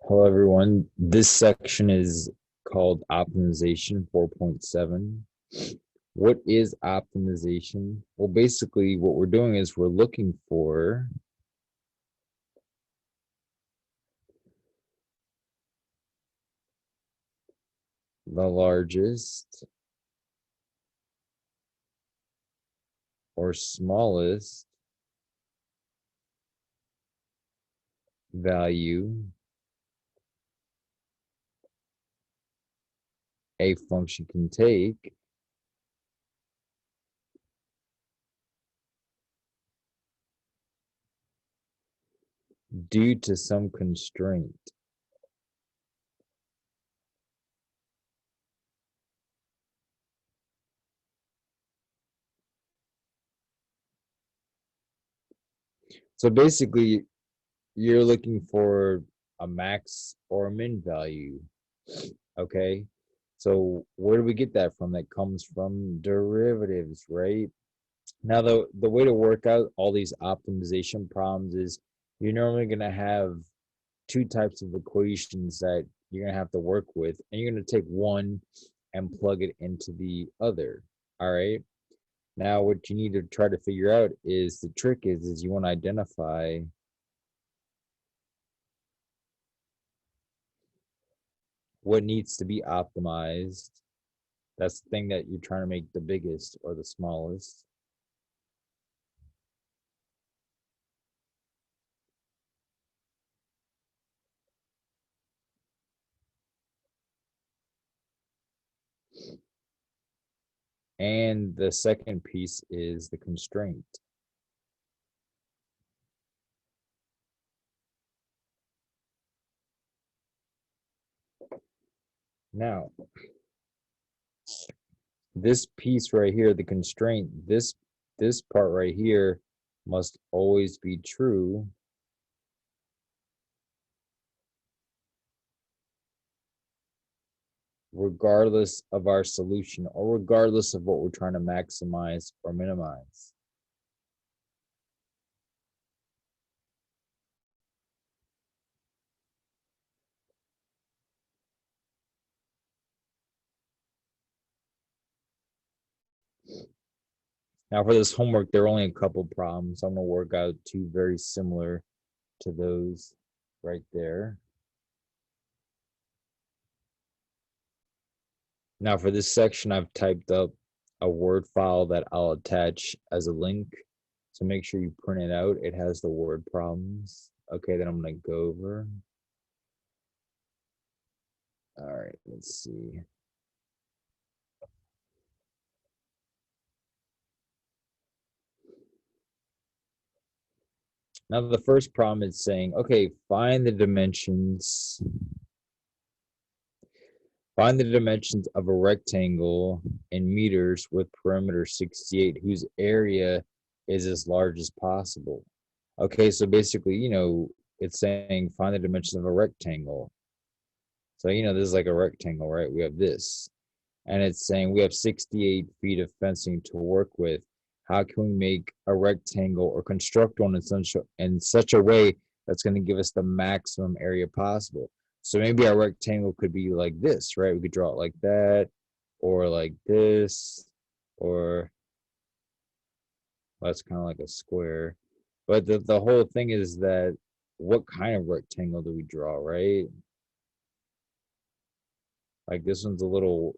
Hello, everyone. This section is called Optimization 4.7. What is optimization? Well, basically, what we're doing is we're looking for the largest or smallest value a function can take due to some constraint. So basically, you're looking for a max or a min value. Okay. So where do we get that from? That comes from derivatives, right? Now, the way to work out all these optimization problems is you're normally going to have two types of equations that you're going to have to work with, and you're going to take one and plug it into the other. All right. Now, what you need to try to figure out is the trick is you want to identify what needs to be optimized. That's the thing that you're trying to make the biggest or the smallest. And the second piece is the constraint. Now, this piece right here, the constraint, this part right here must always be true regardless of our solution or regardless of what we're trying to maximize or minimize. Now for this homework, there are only a couple problems. I'm gonna work out two very similar to those right there. Now for this section, I've typed up a Word file that I'll attach as a link. So make sure you print it out. It has the word problems. Okay, then I'm gonna go over. All right, let's see. Now the first problem is saying, okay, find the dimensions of a rectangle in meters with perimeter 68 whose area is as large as possible. Okay, so basically, it's saying find the dimensions of a rectangle. So, this is like a rectangle, right? We have this. And it's saying we have 68 feet of fencing to work with. How can we make a rectangle or construct one in such a way that's going to give us the maximum area possible? So maybe our rectangle could be like this, right? We could draw it like that, or like this, or well, that's kind of like a square. But the whole thing is that what kind of rectangle do we draw, right? Like this one's a little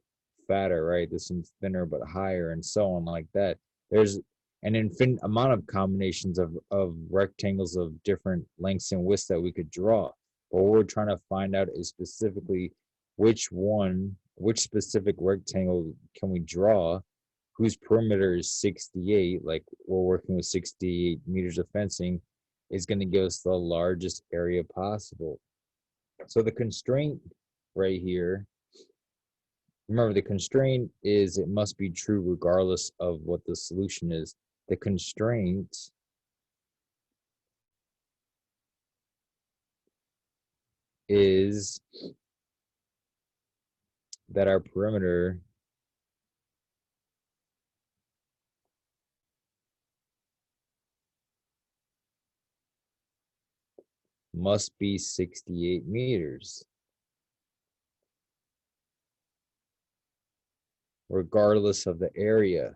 fatter, right? This one's thinner but higher, and so on like that. There's an infinite amount of combinations of rectangles of different lengths and widths that we could draw. But what we're trying to find out is specifically which specific rectangle can we draw whose perimeter is 68, like we're working with 68 meters of fencing, is going to give us the largest area possible. So the constraint right here, remember, the constraint is it must be true regardless of what the solution is. The constraint is that our perimeter must be 68 meters, regardless of the area.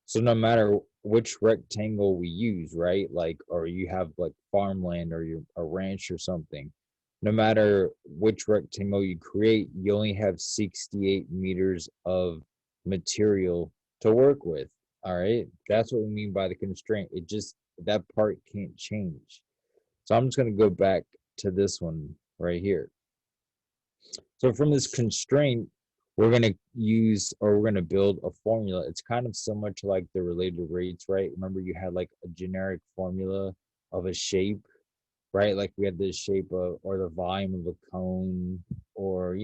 So no matter which rectangle we use, right? Like, or you have like farmland or you a ranch or something, no matter which rectangle you create, you only have 68 meters of material to work with. All right. That's what we mean by the constraint. It just, that part can't change. So I'm just going to go back to this one right here. So from this constraint, we're going to use, or we're going to build a formula. It's kind of similar to like the related rates, right? Remember you had like a generic formula of a shape, right? Like we had the shape of, or the volume of a cone, or,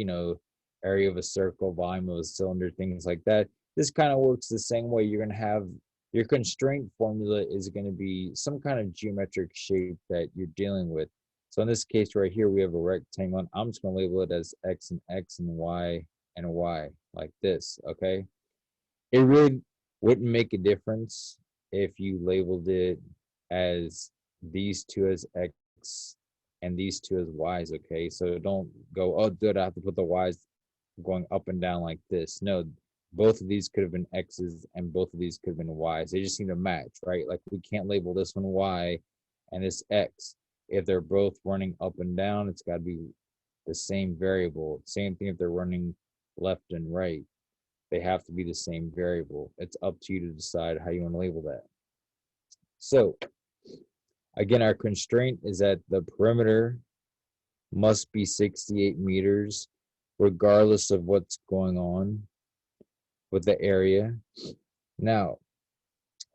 area of a circle, volume of a cylinder, things like that. This kind of works the same way. You're going to have your constraint formula is going to be some kind of geometric shape that you're dealing with. So in this case right here, we have a rectangle, and I'm just going to label it as X and X and Y and Y like this, okay? It really wouldn't make a difference if you labeled it as these two as X and these two as Y's, okay? So don't go, oh, dude, I have to put the Y's going up and down like this. No, both of these could have been X's and both of these could have been Y's. They just need to match, right? Like we can't label this one Y and this X. If they're both running up and down, it's got to be the same variable. Same thing if they're running left and right. They have to be the same variable. It's up to you to decide how you want to label that. So again, our constraint is that the perimeter must be 68 meters regardless of what's going on with the area. Now,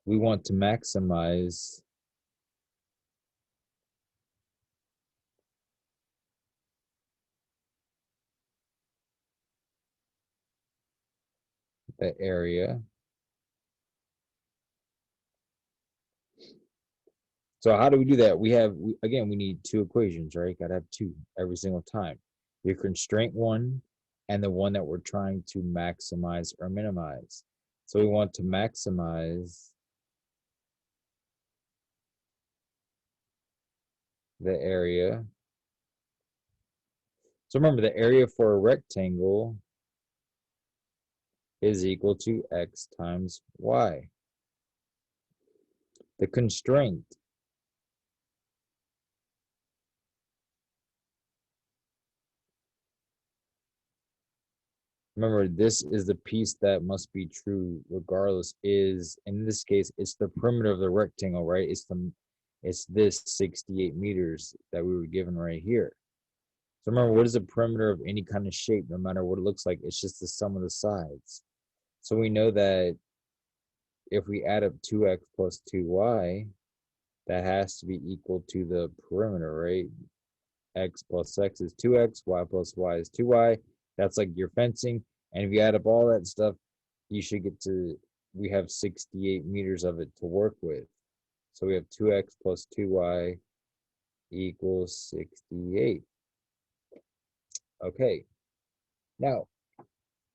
we want to maximize the area. So how do we do that? Again, we need two equations, right? Got to have two every single time. Your constraint one and the one that we're trying to maximize or minimize. So we want to maximize the area. So remember, the area for a rectangle is equal to X times Y. The constraint remember, this is the piece that must be true regardless, is, in this case, it's the perimeter of the rectangle, right? It's this 68 meters that we were given right here. So remember, what is the perimeter of any kind of shape, no matter what it looks like? It's just the sum of the sides. So we know that if we add up 2x plus 2y, that has to be equal to the perimeter, right? X plus X is 2X, Y plus Y is 2Y. That's like your fencing. And if you add up all that stuff, you should get to, we have 68 meters of it to work with. So we have 2X plus 2Y equals 68. Okay. Now,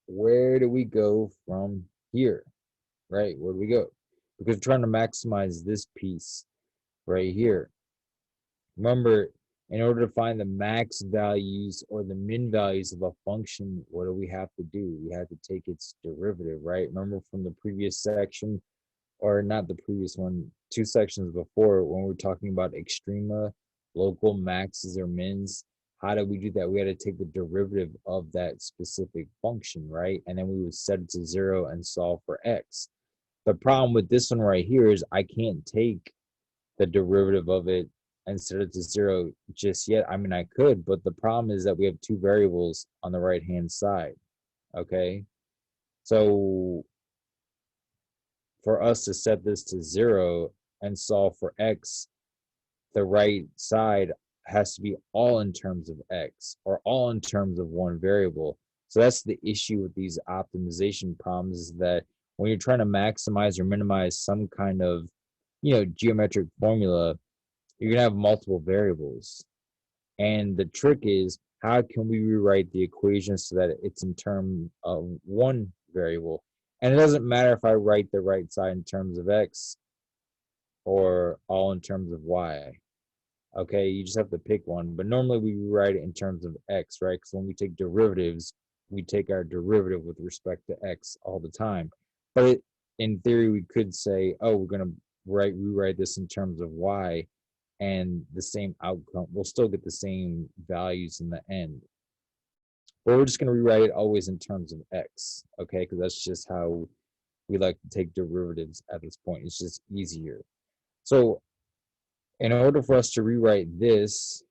where do we go from here? Right? Where do we go? Because we're trying to maximize this piece right here. Remember, in order to find the max values or the min values of a function, what do we have to do? We have to take its derivative, right? Remember from the previous section, or not the previous one, two sections before, when we were talking about extrema, local maxes or mins, how do we do that? We had to take the derivative of that specific function, right? And then we would set it to 0 and solve for x. The problem with this one right here is I can't take the derivative of it and set it to 0 just yet. I mean, I could, but the problem is that we have two variables on the right hand side. Okay, so for us to set this to 0 and solve for x, the right side has to be all in terms of x, or all in terms of one variable. So that's the issue with these optimization problems, is that when you're trying to maximize or minimize some kind of geometric formula, you're gonna have multiple variables. And the trick is, how can we rewrite the equation so that it's in terms of one variable? And it doesn't matter if I write the right side in terms of x or all in terms of y. Okay, you just have to pick one. But normally we write it in terms of x, right? Because when we take derivatives, we take our derivative with respect to x all the time. But in theory, we could say, oh, we're going to rewrite this in terms of y, and the same outcome. We'll still get the same values in the end. But we're just going to rewrite it always in terms of x, okay? Because that's just how we like to take derivatives at this point. It's just easier. So in order for us to rewrite this,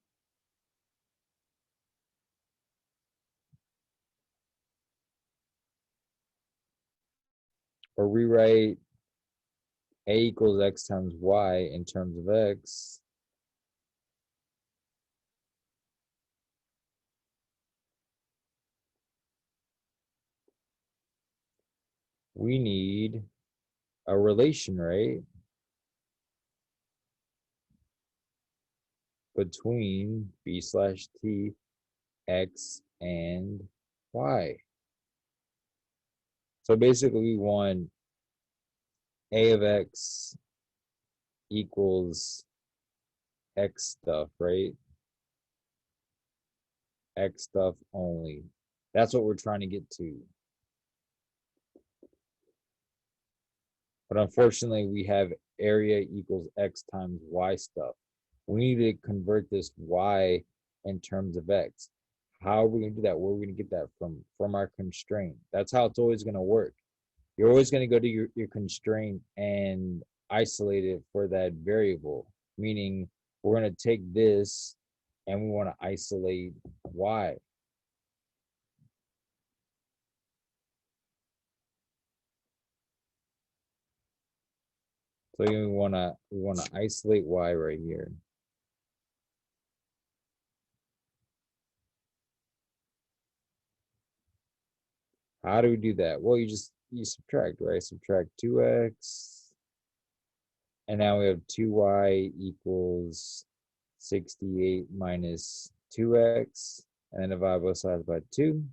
or rewrite a equals x times y in terms of x, we need a relation, right, between b/t, x, and y. So basically we want a of x equals x stuff, right? X stuff only. That's what we're trying to get to. But unfortunately, we have area equals x times y stuff. We need to convert this y in terms of x. How are we going to do that? Where are we going to get that from? From our constraint. That's how it's always going to work. You're always going to go to your constraint and isolate it for that variable, meaning we're going to take this and we want to isolate y. So we want to isolate y right here. How do we do that? Well, you subtract, right? Subtract 2x, and now we have 2y equals 68 minus 2x, and then divide both sides by 2.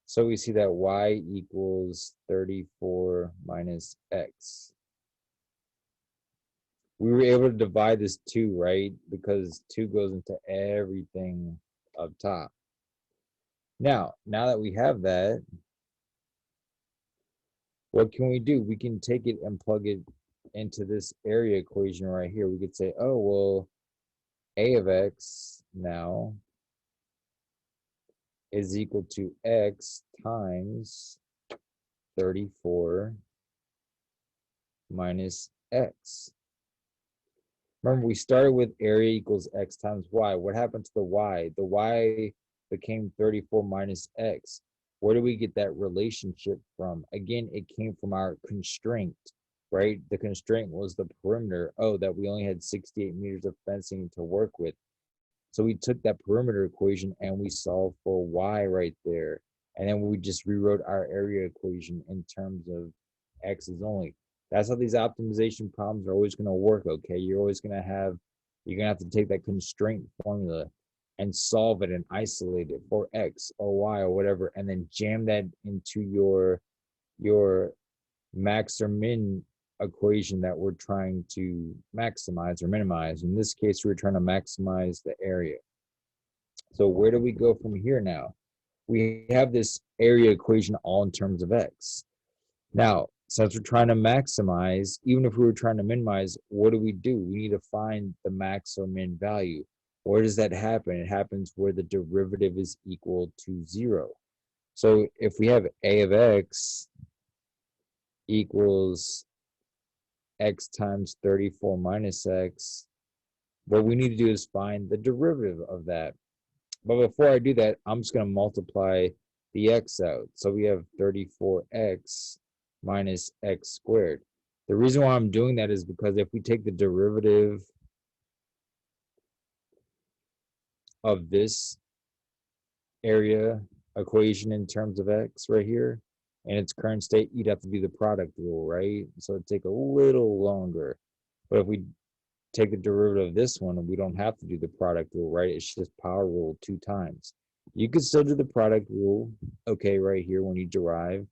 So we see that y equals 34 minus x. We were able to divide this 2, right? Because 2 goes into everything up top. Now that we have that, what can we do? We can take it and plug it into this area equation right here. We could say, oh, well, a of x now is equal to x times 34 minus x. Remember, we started with area equals x times y. What happened to the y? The y became 34 minus x. Where do we get that relationship from? Again, it came from our constraint, right? The constraint was the perimeter. Oh, that we only had 68 meters of fencing to work with. So we took that perimeter equation and we solved for y right there. And then we just rewrote our area equation in terms of x's only. That's how these optimization problems are always going to work, okay? You're going to have to take that constraint formula and solve it and isolate it for x or y or whatever, and then jam that into your max or min equation that we're trying to maximize or minimize. In this case, we're trying to maximize the area. So where do we go from here now? We have this area equation all in terms of x. Now, since we're trying to maximize, even if we were trying to minimize, what do? We need to find the max or min value. Where does that happen? It happens where the derivative is equal to 0. So if we have a of x equals x times 34 minus x, what we need to do is find the derivative of that. But before I do that, I'm just going to multiply the x out. So we have 34x minus x squared. The reason why I'm doing that is because if we take the derivative of this area equation in terms of x right here, in its current state, you'd have to do the product rule, right? So it'd take a little longer. But if we take the derivative of this one, we don't have to do the product rule, right? It's just power rule 2 times. You could still do the product rule, okay, right here when you derive.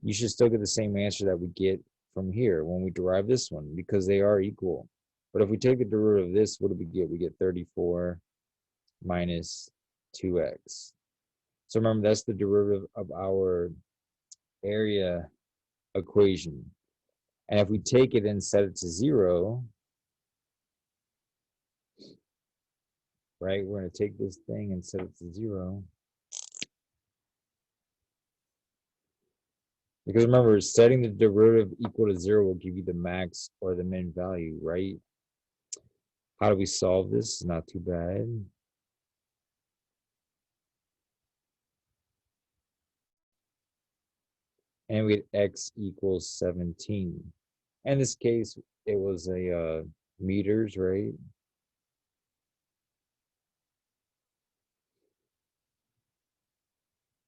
you should still get the same answer that we get from here when we derive this one, because they are equal. But if we take the derivative of this, what do we get? We get 34 minus 2x. So remember, that's the derivative of our area equation. And if we take it and set it to 0, right, we're going to take this thing and set it to 0. Because remember, setting the derivative equal to 0 will give you the max or the min value, right? How do we solve this? It's not too bad. And we get x equals 17. In this case, it was a meters, right?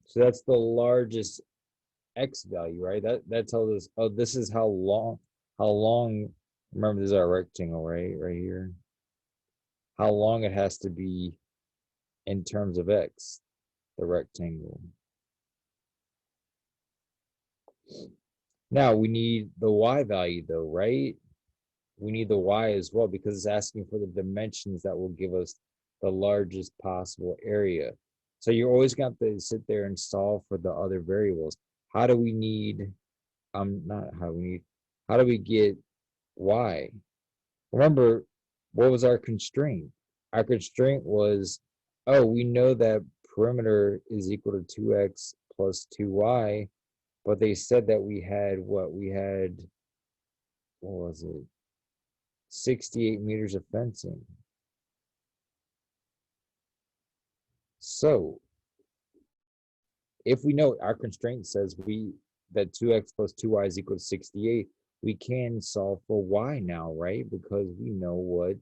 So that's the largest x value, right? That tells us, oh, this is how long, remember this is our rectangle, right? Right here. How long it has to be in terms of x, the rectangle. Now we need the y value though, right? We need the y as well because it's asking for the dimensions that will give us the largest possible area. So you're always going to have to sit there and solve for the other variables. How do we need, not how we need, how do we get y? Remember, what was our constraint? Our constraint was, oh, we know that perimeter is equal to 2x plus 2y, but they said that we had what? We had, what was it? 68 meters of fencing. So if we know our constraint says that 2x plus 2y is equal to 68, we can solve for y now, right? Because we know what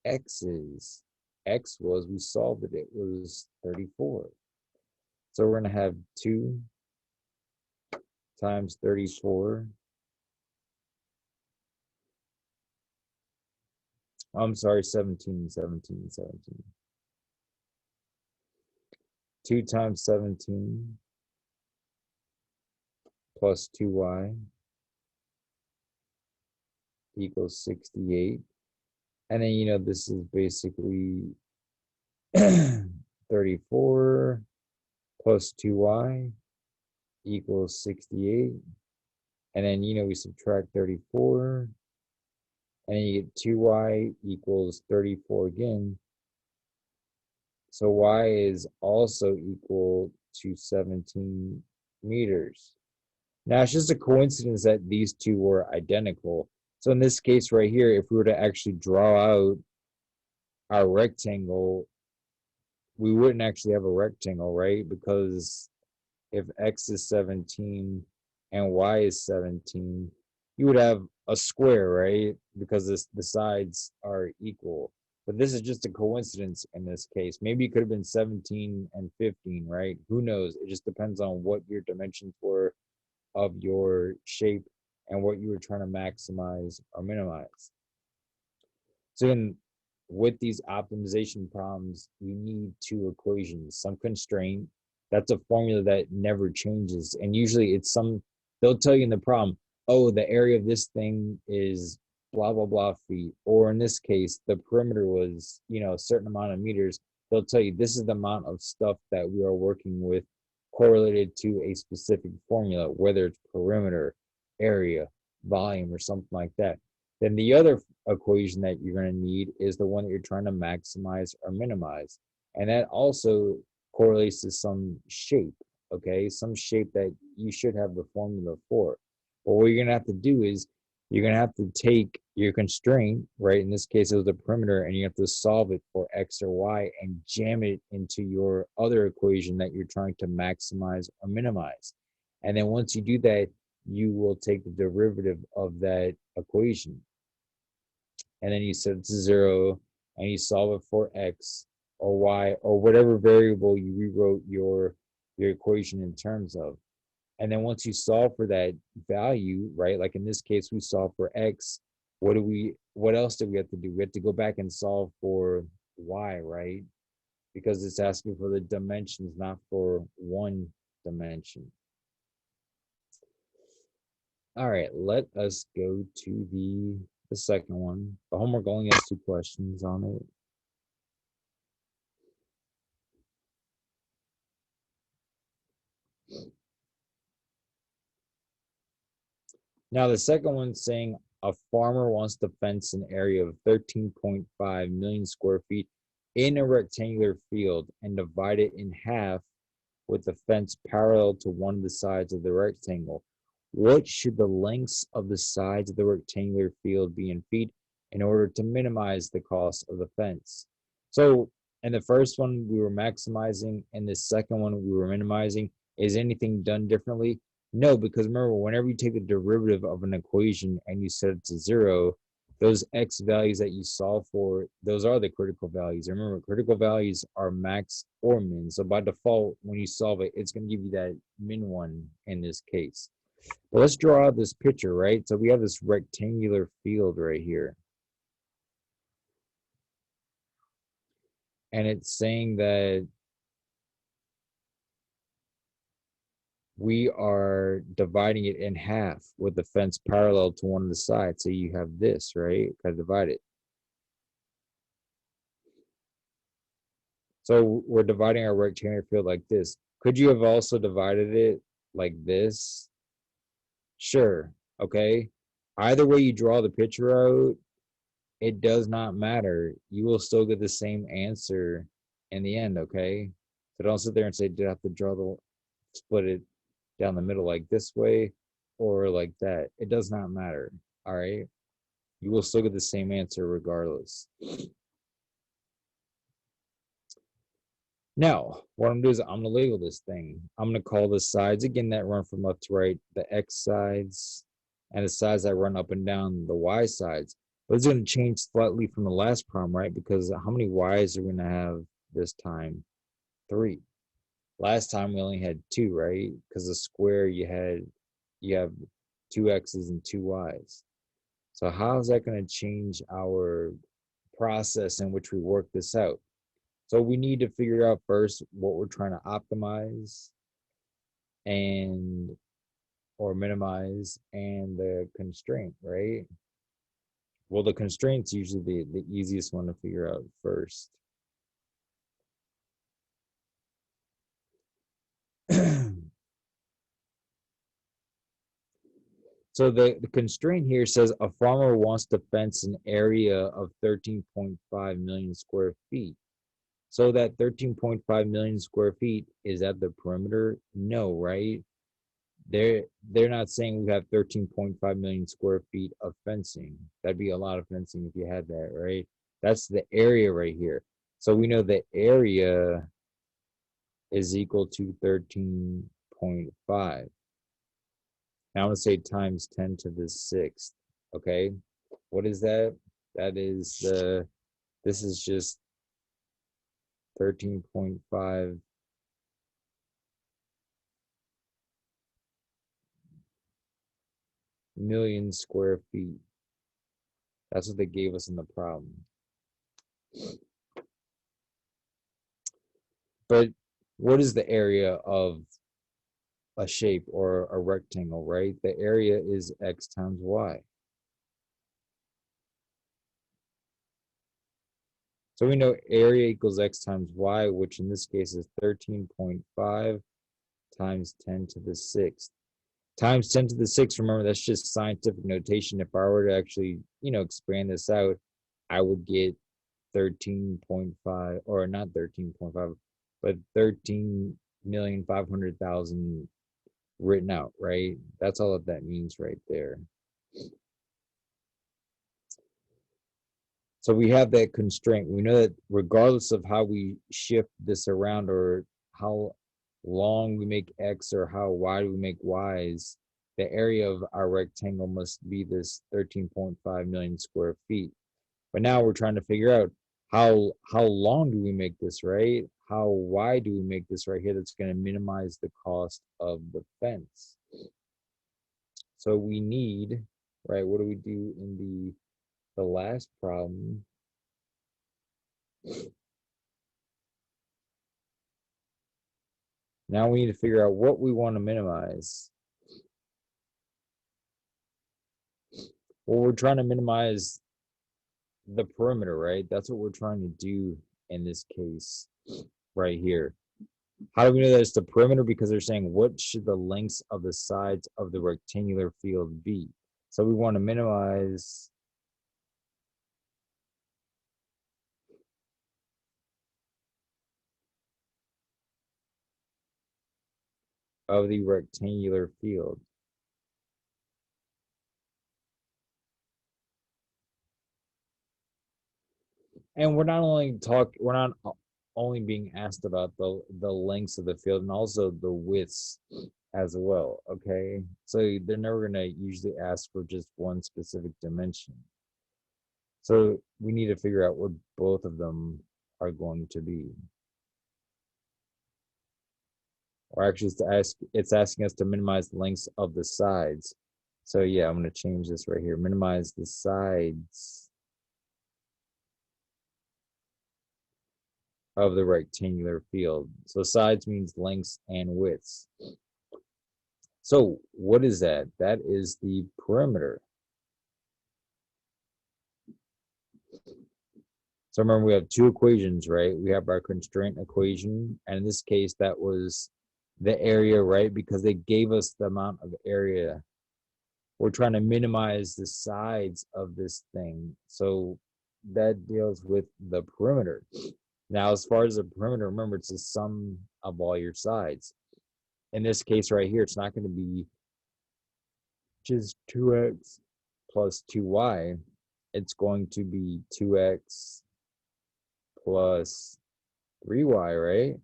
x is. X was, we solved it, it was 34. So we're going to have 2 times 34. I'm sorry, 17. 2 times 17 plus 2y equals 68. And then, you know, this is basically 34 plus 2y equals 68. And then, you know, we subtract 34. And then you get 2y equals 34 again. So y is also equal to 17 meters. Now, it's just a coincidence that these two were identical. So in this case right here, if we were to actually draw out our rectangle, we wouldn't actually have a rectangle, right? Because if x is 17 and y is 17, you would have a square, right? Because the sides are equal. But this is just a coincidence in this case. Maybe it could have been 17 and 15, right? Who knows? It just depends on what your dimensions were of your shape and what you were trying to maximize or minimize. So then with these optimization problems, you need two equations, some constraint. That's a formula that never changes. And usually it's they'll tell you in the problem, oh, the area of this thing is blah, blah, blah feet. Or in this case, the perimeter was, you know, a certain amount of meters. They'll tell you this is the amount of stuff that we are working with correlated to a specific formula, whether it's perimeter, area, volume, or something like that. Then the other equation that you're going to need is the one that you're trying to maximize or minimize. And that also correlates to some shape, okay? Some shape that you should have the formula for. But what you're going to have to do is you're going to have to take your constraint, right? In this case, it was the perimeter, and you have to solve it for x or y and jam it into your other equation that you're trying to maximize or minimize. And then once you do that, you will take the derivative of that equation. And then you set it to 0, and you solve it for x or y or whatever variable you rewrote your equation in terms of. And then once you solve for that value, right? Like in this case, we solve for x. What else do we have to do? We have to go back and solve for y, right? Because it's asking for the dimensions, not for one dimension. All right, let us go to the second one. The homework only has 2 questions on it. Now, the second one's saying a farmer wants to fence an area of 13.5 million square feet in a rectangular field and divide it in half with the fence parallel to one of the sides of the rectangle. What should the lengths of the sides of the rectangular field be in feet in order to minimize the cost of the fence? So, in the first one, we were maximizing, and the second one, we were minimizing. Is anything done differently? No, because remember, whenever you take the derivative of an equation and you set it to 0, those x values that you solve for, those are the critical values. Remember, critical values are max or min. So by default, when you solve it, it's going to give you that min one in this case. But let's draw out this picture, right? So we have this rectangular field right here. And it's saying that we are dividing it in half with the fence parallel to one of the sides. So you have this, right? Gotta divide it. So we're dividing our rectangular field like this. Could you have also divided it like this? Sure. Okay. Either way you draw the picture out, it does not matter. You will still get the same answer in the end. Okay. So don't sit there and say, do I have to draw the split it down the middle like this way or like that? It does not matter. All right. You will still get the same answer regardless. Now, what I'm doing is I'm going to label this thing. I'm going to call the sides, again, that run from left to right, the X sides, and the sides that run up and down, the Y sides. But it's going to change slightly from the last problem, right? Because how many Y's are we going to have this time? 3. Last time we only had 2, right? Because the square you have 2 X's and 2 Y's. So how is that going to change our process in which we work this out? So we need to figure out first what we're trying to optimize and or minimize and the constraint, right? Well, the constraint's usually the easiest one to figure out first. So the constraint here says a farmer wants to fence an area of 13.5 million square feet. So that 13.5 million square feet is at the perimeter? No, right? They're not saying we have 13.5 million square feet of fencing. That'd be a lot of fencing if you had that, right? That's the area right here. So we know the area is equal to 13.5. Now I'm going to say times 10 to the 6th. Okay. What is that? That is this is just 13.5 million square feet. That's what they gave us in the problem. But what is the area of a shape or a rectangle, right? The area is x times y. So we know area equals x times y, which in this case is 13.5 times 10 to the 6th. Times 10 to the 6th, remember, that's just scientific notation. If I were to actually, expand this out, I would get 13.5, or not 13.5, but 13,500,000 written out, right? That's all that means right there. So we have that constraint. We know that regardless of how we shift this around or how long we make X or how wide we make Y's, the area of our rectangle must be this 13.5 million square feet. But now we're trying to figure out how long do we make this, right? How wide do we make this right here that's going to minimize the cost of the fence? So we need, right, what do we do in the last problem? Now we need to figure out what we want to minimize. Well, we're trying to minimize the perimeter, right? That's what we're trying to do in this case right here. How do we know that it's the perimeter? Because they're saying what should the lengths of the sides of the rectangular field be? So we want to minimize of the rectangular field. And we're not only being asked about the lengths of the field and also the widths as well. Okay, so they're never going to usually ask for just one specific dimension. So we need to figure out what both of them are going to be. Or actually, it's asking us to minimize the lengths of the sides. So yeah, I'm going to change this right here. Minimize the sides of the rectangular field. So sides means lengths and widths. So what is that? That is the perimeter. So remember, we have two equations, right? We have our constraint equation, and in this case, that was the area, right? Because they gave us the amount of area. We're trying to minimize the sides of this thing. So that deals with the perimeter. Now, as far as the perimeter, remember, it's the sum of all your sides. In this case right here, it's not going to be just 2x plus 2y. It's going to be 2x plus 3y, right?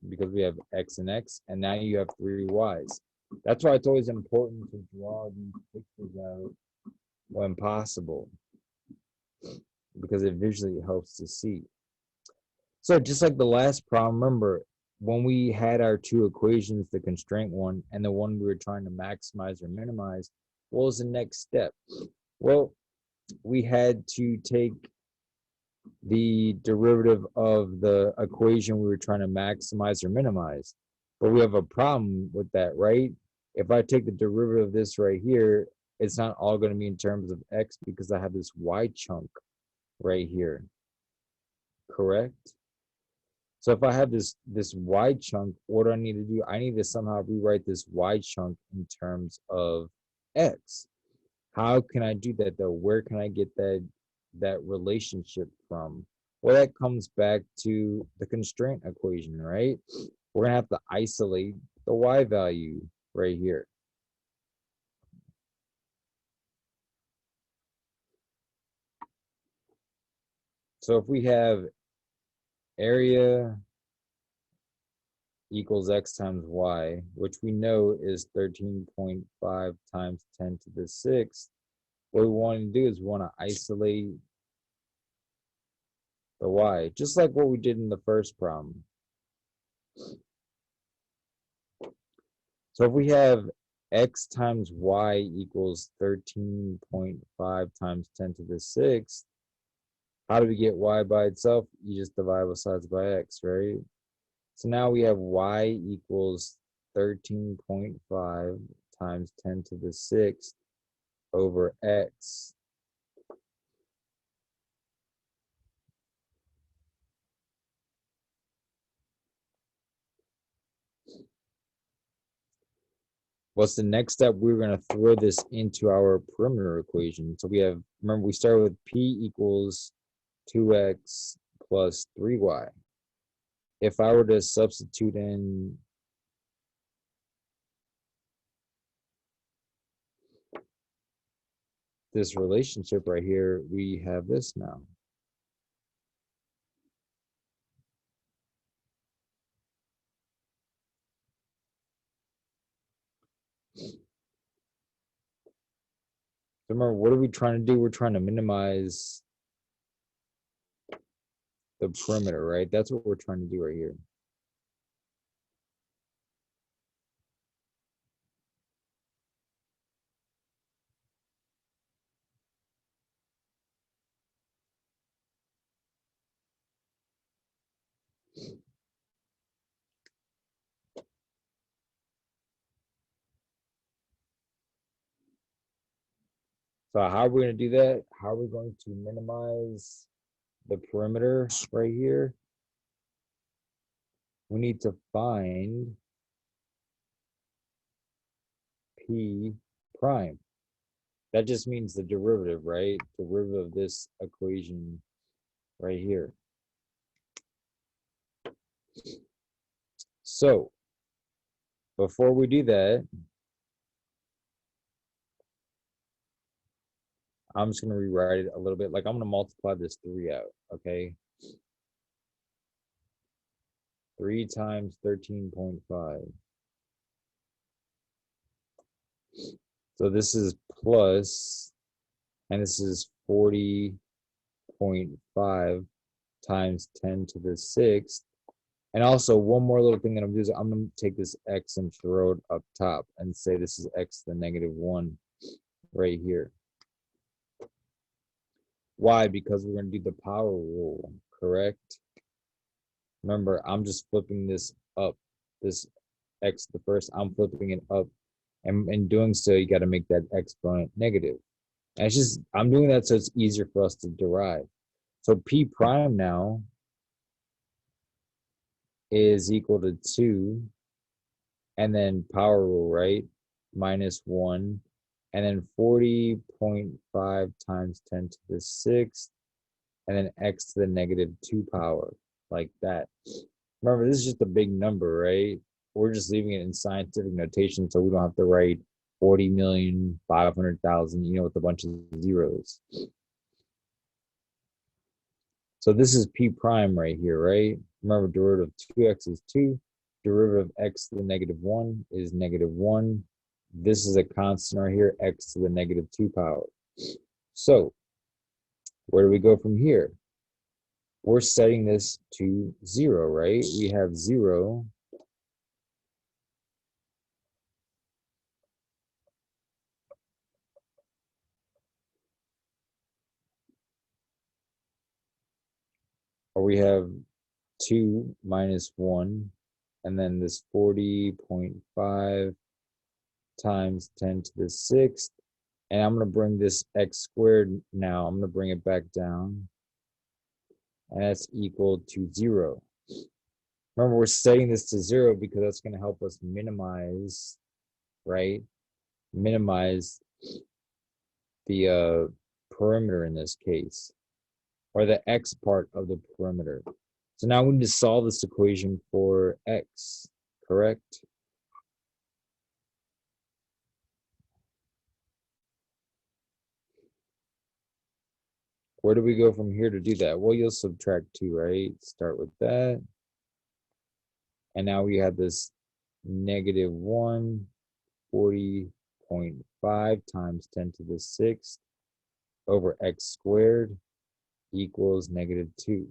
Because we have x and x, and now you have 3 y's. That's why it's always important to draw these pictures out when possible, because it visually helps to see. So just like the last problem, remember, when we had our two equations, the constraint one and the one we were trying to maximize or minimize, what was the next step? Well, we had to take the derivative of the equation we were trying to maximize or minimize. But we have a problem with that, right? If I take the derivative of this right here, it's not all going to be in terms of x because I have this y chunk right here, correct? So if I have this y chunk, what do I need to do? I need to somehow rewrite this y chunk in terms of x. How can I do that though? Where can I get that relationship from? Well, that comes back to the constraint equation, right? We're gonna have to isolate the y value right here. So if we have area equals x times y, which we know is 13.5 times 10 to the 6th, what we want to do is we want to isolate the y, just like what we did in the first problem. So if we have x times y equals 13.5 times 10 to the 6th, how do we get y by itself? You just divide both sides by x, right? So now we have y equals 13.5 times 10 to the 6th over x. What's the next step? We're going to throw this into our perimeter equation. So we have, remember, we started with p equals 2x plus 3y. If I were to substitute in this relationship right here, we have this now. Remember, what are we trying to do? We're trying to minimize the perimeter, right? That's what we're trying to do right here. So how are we going to do that? How are we going to minimize the perimeter right here? We need to find P prime. That just means the derivative, right? Derivative of this equation right here. So before we do that, I'm just going to rewrite it a little bit. Like I'm going to multiply this 3 out, okay? 3 times 13.5. So this is plus, and this is 40.5 times 10 to the 6th. And also one more little thing that I'm doing is I'm going to take this x and throw it up top and say this is x to the negative 1 right here. Why? Because we're going to do the power rule, correct? Remember, I'm just flipping this up, this x the first, I'm flipping it up. And in doing so, you got to make that exponent negative. And it's just, I'm doing that so it's easier for us to derive. So P prime now is equal to 2, and then power rule, right? Minus 1, and then 40.5 times 10 to the 6th, and then x to the negative 2 power, like that. Remember, this is just a big number, right? We're just leaving it in scientific notation so we don't have to write 40,500,000, you know, with a bunch of zeros. So this is P prime right here, right? Remember, derivative of 2x is 2. Derivative of x to the negative 1 is negative 1. This is a constant right here, x to the negative 2 power. So where do we go from here? We're setting this to 0, right? We have 0. Or we have 2 minus 1, and then this 40.5 times 10 to the 6th. And I'm going to bring this x squared now. I'm going to bring it back down. And that's equal to 0. Remember, we're setting this to 0 because that's going to help us minimize, right? Minimize the perimeter in this case, or the x part of the perimeter. So now we need to solve this equation for x, correct? Where do we go from here to do that? Well, you'll subtract 2, right? Start with that. And now we have this negative 1, 40.5 times 10 to the 6th over x squared equals negative 2.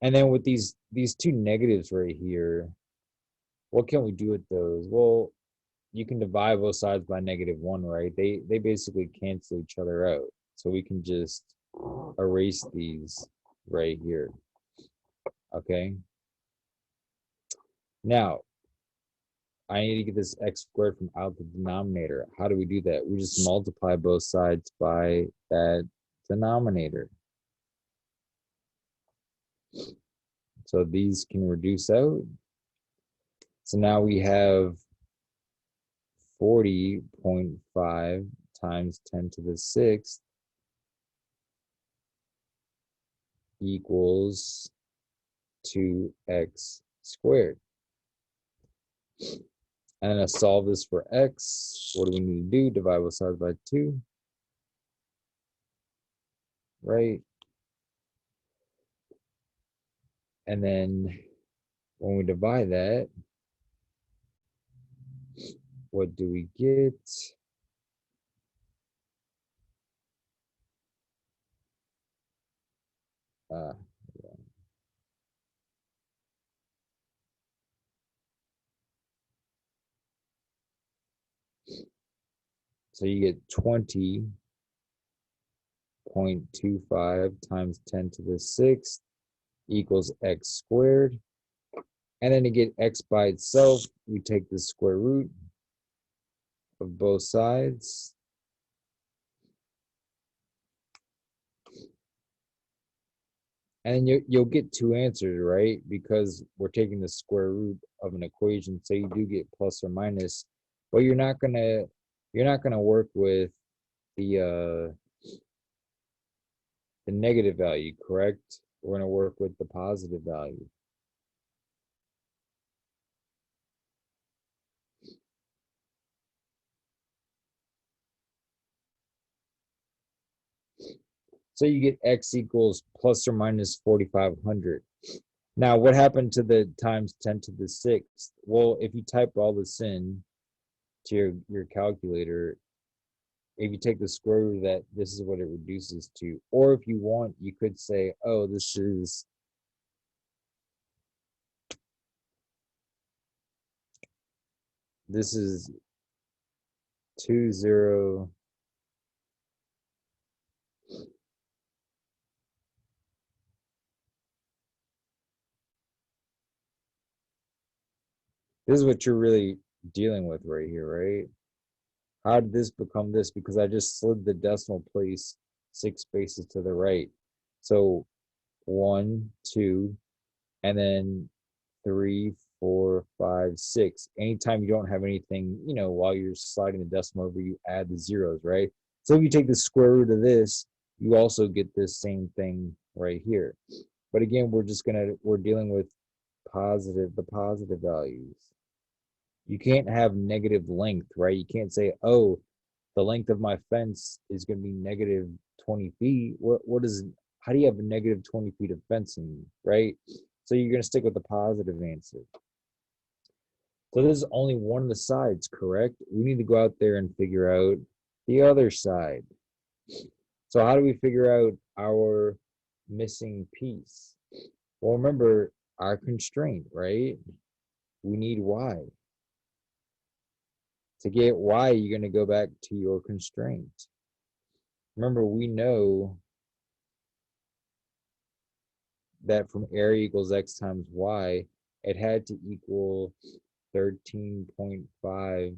And then with these two negatives right here, what can we do with those? Well, you can divide both sides by negative 1, right? They basically cancel each other out. So we can just erase these right here. Okay. Now, I need to get this x squared from out the denominator. How do we do that? We just multiply both sides by that denominator. So these can reduce out. So now we have 40.5 times 10 to the 6th equals 2x squared. And then to solve this for x, what do we need to do? Divide both sides by 2, right? And then when we divide that, what do we get? Yeah. So you get 20.25 times 10 to the 6th equals x squared. And then to get x by itself, we take the square root. of both sides. And you'll get two answers, right? Because we're taking the square root of an equation, so you do get plus or minus, but you're not gonna work with the negative value, correct? We're gonna work with the positive value. So you get x equals plus or minus 4,500. Now, what happened to the times 10 to the 6th? Well, if you type all this in to your calculator, if you take the square root of that, this is what it reduces to. Or if you want, you could say, oh, this is 20. This is what you're really dealing with right here, right? How did this become this? Because I just slid the decimal place 6 spaces to the right. So 1, 2, and then 3, 4, 5, 6. Anytime you don't have anything, while you're sliding the decimal over, you add the zeros, right? So if you take the square root of this, you also get this same thing right here. But again, we're dealing with the positive values. You can't have negative length, right? You can't say, oh, the length of my fence is going to be negative 20 feet. How do you have a negative 20 feet of fencing, right? So you're going to stick with the positive answer. So this is only one of the sides, correct? We need to go out there and figure out the other side. So how do we figure out our missing piece? Well, remember our constraint, right? We need y. To get y, you're going to go back to your constraint. Remember, we know that from area equals x times y, it had to equal 13.5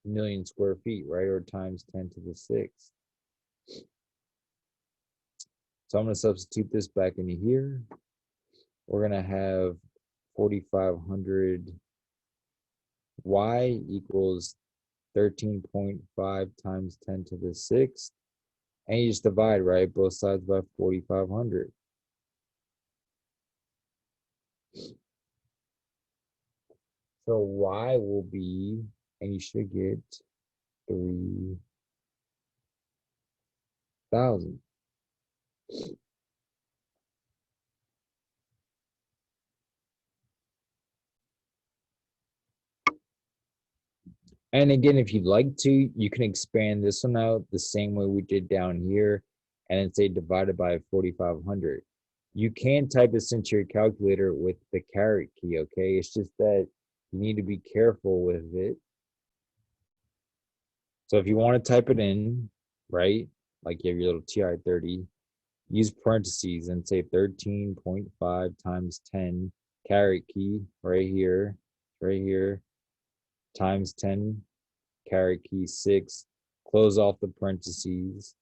million square feet, right? Or times 10 to the 6th. So I'm going to substitute this back into here. We're going to have 4,500 y equals 13.5 times 10 to the 6th. And you just divide, right? Both sides by 4,500. So y will be, and you should get 3,000. And again, if you'd like to, you can expand this one out the same way we did down here and then say divided by 4,500. You can type this into your calculator with the caret key, okay? It's just that you need to be careful with it. So if you want to type it in, right, like you have your little TI-30, use parentheses and say 13.5 times 10, caret key right here, times 10, caret key 6, close off the parentheses,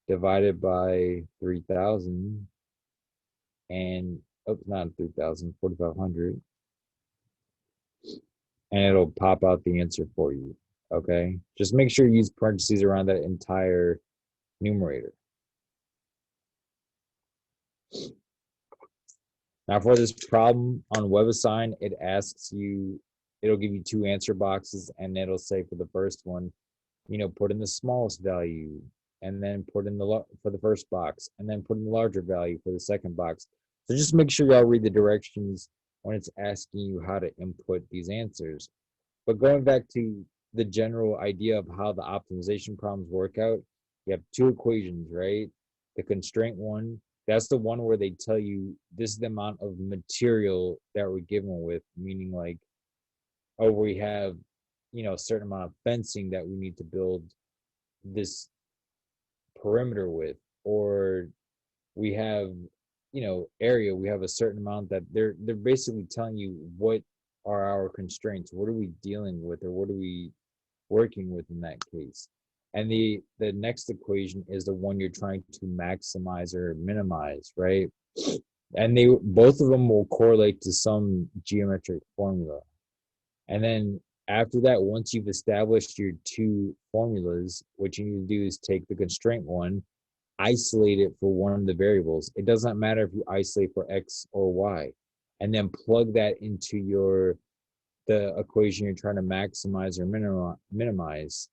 divided by 3,000, and, not 3,000, 4,500, and it'll pop out the answer for you, okay? Just make sure you use parentheses around that entire numerator. Now for this problem on WebAssign, it asks you, it'll give you two answer boxes, and it'll say for the first one, put in the smallest value, and then put in for the first box, and then put in the larger value for the second box. So just make sure y'all read the directions when it's asking you how to input these answers. But going back to the general idea of how the optimization problems work out, you have two equations, right? The constraint one, that's the one where they tell you this is the amount of material that we're given with, meaning like, oh, we have, a certain amount of fencing that we need to build this perimeter with, or we have, area, we have a certain amount that they're basically telling you what are our constraints, what are we dealing with, or what are we working with in that case. And the next equation is the one you're trying to maximize or minimize, right? And they both of them will correlate to some geometric formula. And then after that, once you've established your two formulas, what you need to do is take the constraint one, isolate it for one of the variables. It doesn't matter if you isolate for X or Y, and then plug that into the equation you're trying to maximize or minimize.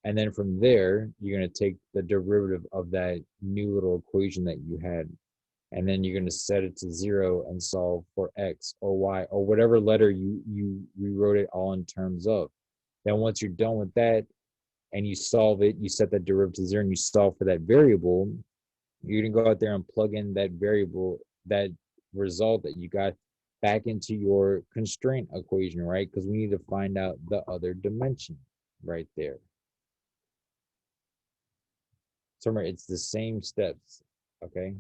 And then from there, you're going to take the derivative of that new little equation that you had. And then you're going to set it to 0 and solve for X or Y or whatever letter you rewrote it all in terms of. Then once you're done with that and you solve it, you set that derivative to 0 and you solve for that variable, you're going to go out there and plug in that variable, that result that you got back into your constraint equation, right? Because we need to find out the other dimension right there. So remember, it's the same steps, okay?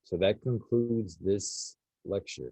So that concludes this lecture.